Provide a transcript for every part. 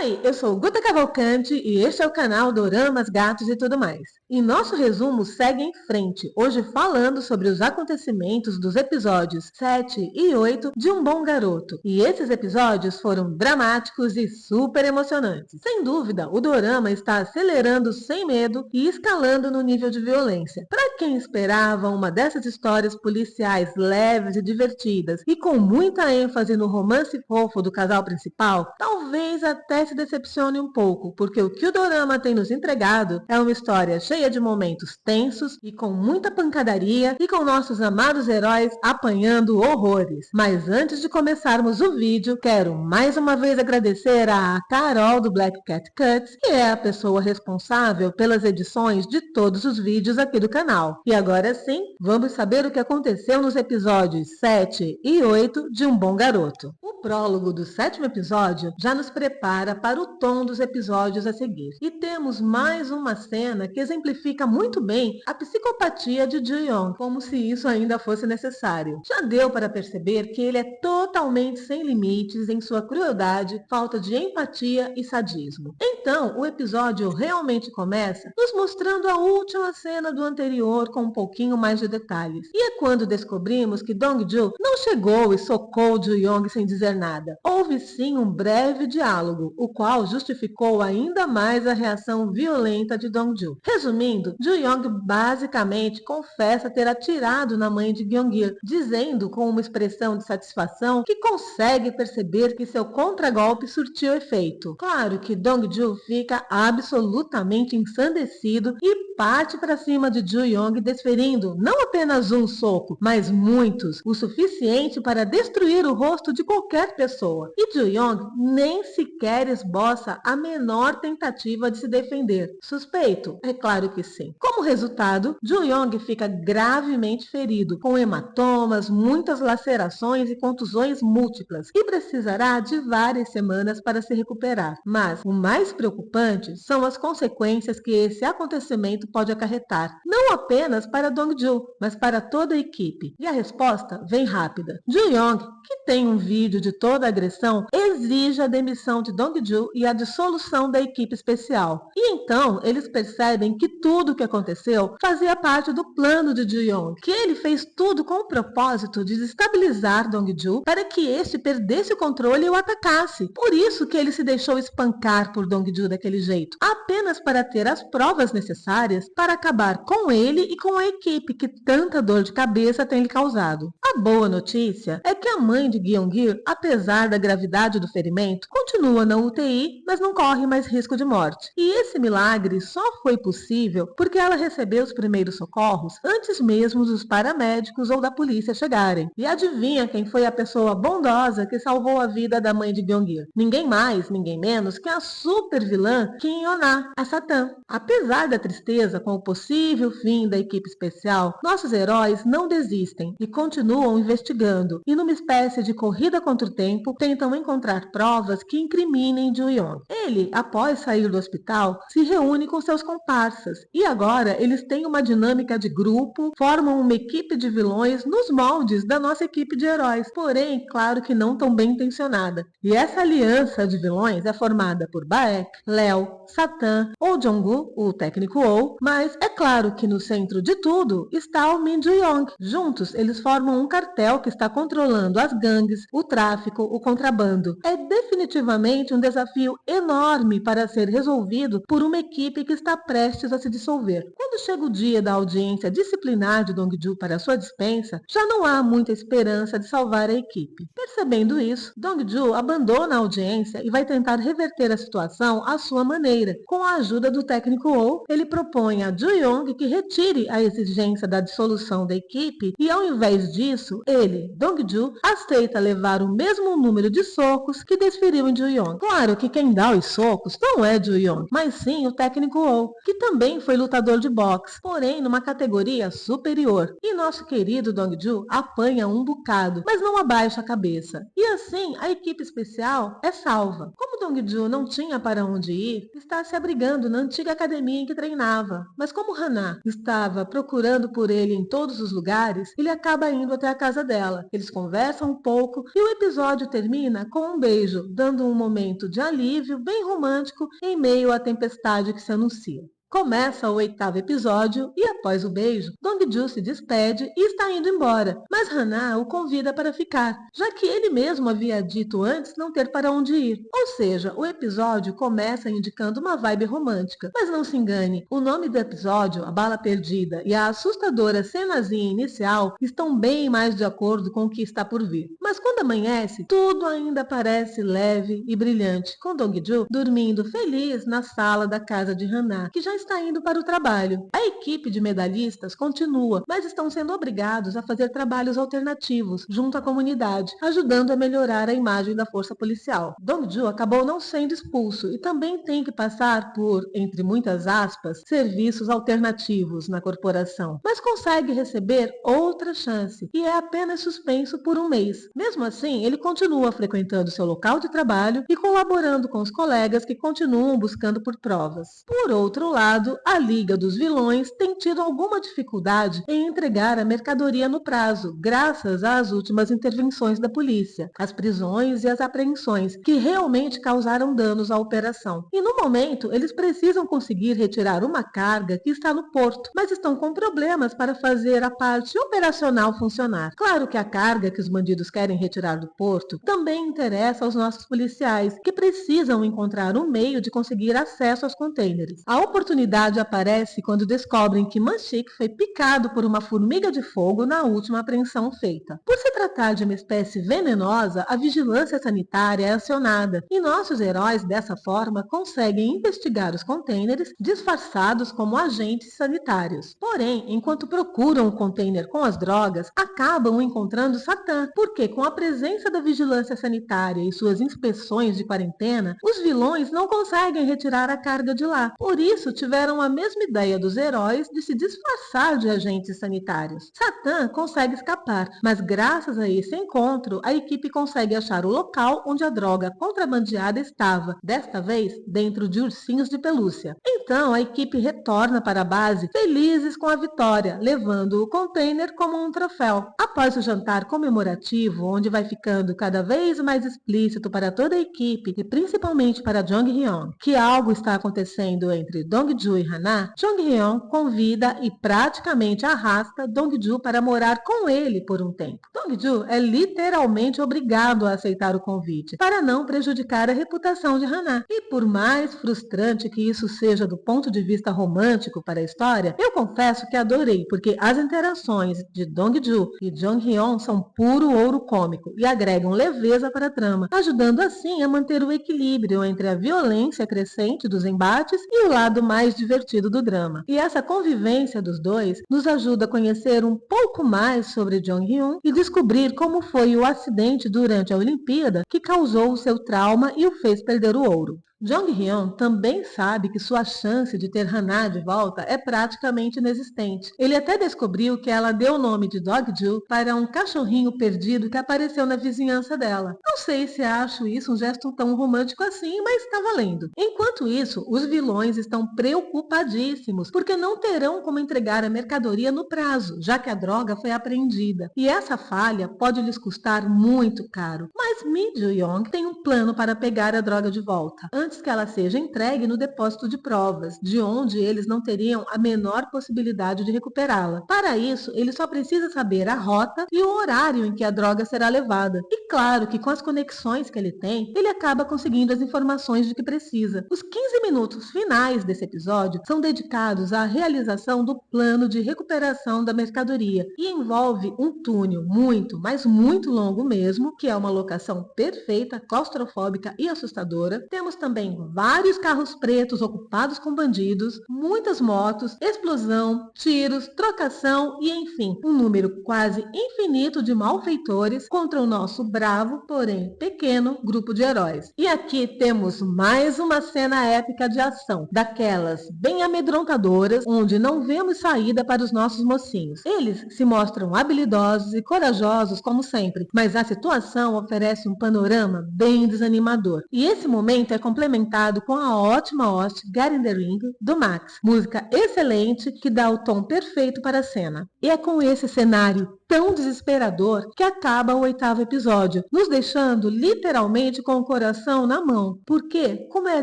Oi, eu sou Guta Cavalcante e este é o canal Doramas, Gatos e tudo mais. E nosso resumo segue em frente, hoje falando sobre os acontecimentos dos episódios 7 e 8 de Um Bom Garoto. E esses episódios foram dramáticos e super emocionantes. Sem dúvida, o dorama está acelerando sem medo e escalando no nível de violência. Para quem esperava uma dessas histórias policiais leves e divertidas e com muita ênfase no romance fofo do casal principal, talvez até se decepcione um pouco, porque o que o dorama tem nos entregado é uma história cheia de momentos tensos e com muita pancadaria e com nossos amados heróis apanhando horrores. Mas antes de começarmos o vídeo, quero mais uma vez agradecer a Carol do Black Cat Cuts, que é a pessoa responsável pelas edições de todos os vídeos aqui do canal. E agora sim, vamos saber o que aconteceu nos episódios 7 e 8 de Um Bom Garoto. O prólogo do 7º episódio já nos prepara para o tom dos episódios a seguir. E temos mais uma cena que exemplifica muito bem a psicopatia de Ju-young, como se isso ainda fosse necessário. Já deu para perceber que ele é totalmente sem limites em sua crueldade, falta de empatia e sadismo. Então, o episódio realmente começa nos mostrando a última cena do anterior com um pouquinho mais de detalhes. E é quando descobrimos que Dong-ju não chegou e socou Ju-young sem dizer nada. Houve sim um breve diálogo, o qual justificou ainda mais a reação violenta de Dong-ju. Resumindo, Ju-young basicamente confessa ter atirado na mãe de Gyeong-il, dizendo com uma expressão de satisfação que consegue perceber que seu contragolpe surtiu efeito. Claro que Dong-ju fica absolutamente ensandecido e parte para cima de Ju-young, desferindo não apenas um soco, mas muitos, o suficiente para destruir o rosto de qualquer pessoa. E Ju-young nem sequer esboça a menor tentativa de se defender. Suspeito? É claro que sim. Como resultado, Ju-young fica gravemente ferido, com hematomas, muitas lacerações e contusões múltiplas, e precisará de várias semanas para se recuperar. Mas o mais preocupante são as consequências que esse acontecimento pode acarretar, não apenas para Dong-ju, mas para toda a equipe. E a resposta vem rápida. Ju-young, que tem um vídeo de toda a agressão, exige a demissão de Dong-ju e a dissolução da equipe especial. E então eles percebem que tudo o que aconteceu fazia parte do plano de Ju-young, que ele fez tudo com o propósito de desestabilizar Dong-ju para que este perdesse o controle e o atacasse. Por isso que ele se deixou espancar por Dong-ju daquele jeito, apenas para ter as provas necessárias para acabar com ele e com a equipe que tanta dor de cabeça tem lhe causado. A boa notícia é que a mãe de Gyeong-il, apesar da gravidade do ferimento, continua na UTI, mas não corre mais risco de morte. E esse milagre só foi possível porque ela recebeu os primeiros socorros antes mesmo dos paramédicos ou da polícia chegarem. E adivinha quem foi a pessoa bondosa que salvou a vida da mãe de Gyeong-il? Ninguém mais, ninguém menos que a super vilã Kim Yona, a Satã. Apesar da tristeza com o possível fim da equipe especial, nossos heróis não desistem e continuam investigando, e numa espécie de corrida contra o tempo, tentam encontrar provas que incriminem Ju-young. Ele, após sair do hospital, se reúne com seus comparsas, e agora eles têm uma dinâmica de grupo, formam uma equipe de vilões nos moldes da nossa equipe de heróis, porém, claro que não tão bem intencionada. E essa aliança de vilões é formada por Baek, Léo, Satã ou Jong-gu, o técnico ou, mas é claro que no centro de tudo está o Min Ju-young. Juntos, eles formam um cartel que está controlando as gangues, o tráfico, o contrabando. É definitivamente um desafio enorme para ser resolvido por uma equipe que está prestes a se dissolver. Quando chega o dia da audiência disciplinar de Dong-ju para sua dispensa, já não há muita esperança de salvar a equipe. Percebendo isso, Dong-ju abandona a audiência e vai tentar reverter a situação à sua maneira. Com a ajuda do técnico ou, ele propõe a Ju-young que retire a exigência da dissolução da equipe e, ao invés disso, ele, Dong-ju, aceita levar o mesmo número de socos que desferiu em Ju-young. Claro que quem dá os socos não é Ju-young, mas sim o técnico ou, que também foi lutador de boxe, porém numa categoria superior. E nosso querido Dong-ju apanha um bocado, mas não abaixa a cabeça. E assim, a equipe especial é salva. Como Dong-ju não tinha para onde ir, está se abrigando na antiga academia em que treinava. estava, mas como Hannah estava procurando por ele em todos os lugares, ele acaba indo até a casa dela. Eles conversam um pouco e o episódio termina com um beijo, dando um momento de alívio bem romântico em meio à tempestade que se anuncia. Começa o 8º episódio e após o beijo, Dong-ju se despede e está indo embora, mas Hannah o convida para ficar, já que ele mesmo havia dito antes não ter para onde ir. Ou seja, o episódio começa indicando uma vibe romântica, mas não se engane, o nome do episódio, A Bala Perdida, e a assustadora cenazinha inicial estão bem mais de acordo com o que está por vir. Mas quando amanhece, tudo ainda parece leve e brilhante, com Dong-ju dormindo feliz na sala da casa de Hannah, que já está indo para o trabalho. A equipe de medalhistas continua, mas estão sendo obrigados a fazer trabalhos alternativos junto à comunidade, ajudando a melhorar a imagem da força policial. Dong-ju acabou não sendo expulso e também tem que passar por, entre muitas aspas, serviços alternativos na corporação, mas consegue receber outra chance e é apenas suspenso por um mês. Mesmo assim, ele continua frequentando seu local de trabalho e colaborando com os colegas que continuam buscando por provas. Por outro lado, a Liga dos Vilões tem tido alguma dificuldade em entregar a mercadoria no prazo, graças às últimas intervenções da polícia, as prisões e as apreensões, que realmente causaram danos à operação. E no momento, eles precisam conseguir retirar uma carga que está no porto, mas estão com problemas para fazer a parte operacional funcionar. Claro que a carga que os bandidos querem retirar do porto também interessa aos nossos policiais, que precisam encontrar um meio de conseguir acesso aos contêineres. A oportunidade aparece quando descobrem que Manchik foi picado por uma formiga de fogo na última apreensão feita. Por se tratar de uma espécie venenosa, a vigilância sanitária é acionada e nossos heróis, dessa forma, conseguem investigar os contêineres disfarçados como agentes sanitários. Porém, enquanto procuram o contêiner com as drogas, acabam encontrando Satã, porque com a presença da vigilância sanitária e suas inspeções de quarentena, os vilões não conseguem retirar a carga de lá. Por isso, tiveram a mesma ideia dos heróis de se disfarçar de agentes sanitários. Satã consegue escapar, mas graças a esse encontro, a equipe consegue achar o local onde a droga contrabandeada estava, desta vez dentro de ursinhos de pelúcia. Então, a equipe retorna para a base felizes com a vitória, levando o container como um troféu. Após o jantar comemorativo, onde vai ficando cada vez mais explícito para toda a equipe e principalmente para Jong-hyun, que algo está acontecendo entre Dong-ju e Hannah, Jong-hyun convida e praticamente arrasta Dong-ju para morar com ele por um tempo. Dong-ju é literalmente obrigado a aceitar o convite, para não prejudicar a reputação de Hannah. E por mais frustrante que isso seja do ponto de vista romântico para a história, eu confesso que adorei, porque as interações de Dong-ju e Jong-hyun são puro ouro cômico e agregam leveza para a trama, ajudando assim a manter o equilíbrio entre a violência crescente dos embates e o lado mais divertido do drama. E essa convivência dos dois nos ajuda a conhecer um pouco mais sobre Jong-hyun e descobrir como foi o acidente durante a Olimpíada que causou o seu trauma e o fez perder o ouro. Jong-hyun também sabe que sua chance de ter Hannah de volta é praticamente inexistente. Ele até descobriu que ela deu o nome de Dog-ju para um cachorrinho perdido que apareceu na vizinhança dela. Não sei se acho isso um gesto tão romântico assim, mas está valendo. Enquanto isso, os vilões estão preocupadíssimos, porque não terão como entregar a mercadoria no prazo, já que a droga foi apreendida. E essa falha pode lhes custar muito caro. Mas Mi Ju-young tem um plano para pegar a droga de volta, antes que ela seja entregue no depósito de provas, de onde eles não teriam a menor possibilidade de recuperá-la. Para isso, ele só precisa saber a rota e o horário em que a droga será levada. E claro que com as conexões que ele tem, ele acaba conseguindo as informações de que precisa. Os 15 minutos finais desse episódio são dedicados à realização do plano de recuperação da mercadoria e envolve um túnel muito, mas muito longo mesmo, que é uma locação perfeita, claustrofóbica e assustadora. Temos também vários carros pretos ocupados com bandidos, muitas motos, explosão, tiros, trocação e, enfim, um número quase infinito de malfeitores contra o nosso bravo, porém pequeno, grupo de heróis. E aqui temos mais uma cena épica de ação, daquelas bem amedrontadoras, onde não vemos saída para os nossos mocinhos. Eles se mostram habilidosos e corajosos como sempre, mas a situação oferece um panorama bem desanimador. E esse momento é complementar complementado com a ótima hoste Get in the Ring, do Max. Música excelente que dá o tom perfeito para a cena. E é com esse cenário tão desesperador que acaba o 8º episódio, nos deixando literalmente com o coração na mão. Porque, como é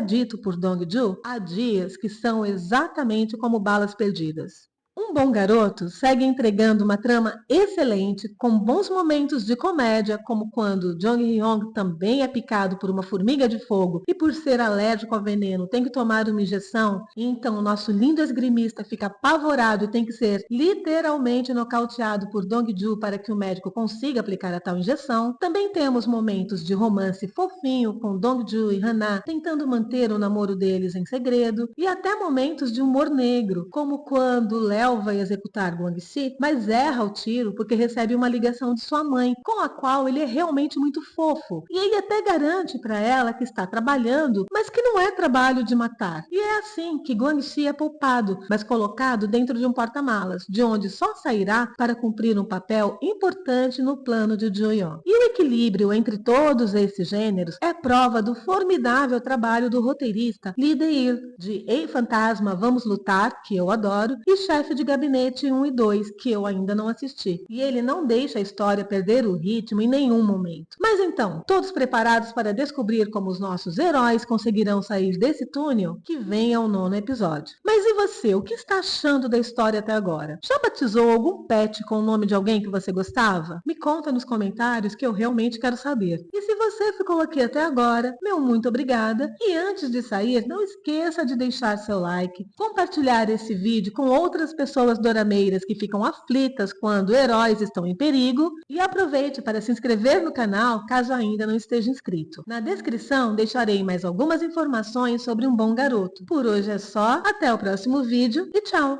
dito por Dong-ju, há dias que são exatamente como balas perdidas. Um Bom Garoto segue entregando uma trama excelente, com bons momentos de comédia, como quando Jong Hyun também é picado por uma formiga de fogo e por ser alérgico ao veneno tem que tomar uma injeção, e então o nosso lindo esgrimista fica apavorado e tem que ser literalmente nocauteado por Dong-ju para que o médico consiga aplicar a tal injeção. Também temos momentos de romance fofinho com Dong-ju e Hana tentando manter o namoro deles em segredo, e até momentos de humor negro, como quando Léo vai executar Guangxi, mas erra o tiro porque recebe uma ligação de sua mãe, com a qual ele é realmente muito fofo. E ele até garante para ela que está trabalhando, mas que não é trabalho de matar. E é assim que Guangxi é poupado, mas colocado dentro de um porta-malas, de onde só sairá para cumprir um papel importante no plano de Jo-yeon. E o equilíbrio entre todos esses gêneros é prova do formidável trabalho do roteirista Lee Dae-il, de Ei Fantasma, Vamos Lutar, que eu adoro, e Chefe de Gabinete 1 e 2, que eu ainda não assisti. E ele não deixa a história perder o ritmo em nenhum momento. Mas então, todos preparados para descobrir como os nossos heróis conseguirão sair desse túnel? Que venha o 9º episódio. Mas e você, o que está achando da história até agora? Já batizou algum pet com o nome de alguém que você gostava? Me conta nos comentários que eu realmente quero saber. E se você ficou aqui até agora, meu muito obrigada. E antes de sair, não esqueça de deixar seu like, compartilhar esse vídeo com outras pessoas dorameiras que ficam aflitas quando heróis estão em perigo, e aproveite para se inscrever no canal caso ainda não esteja inscrito. Na descrição deixarei mais algumas informações sobre Um Bom Garoto. Por hoje é só, até o próximo vídeo e tchau!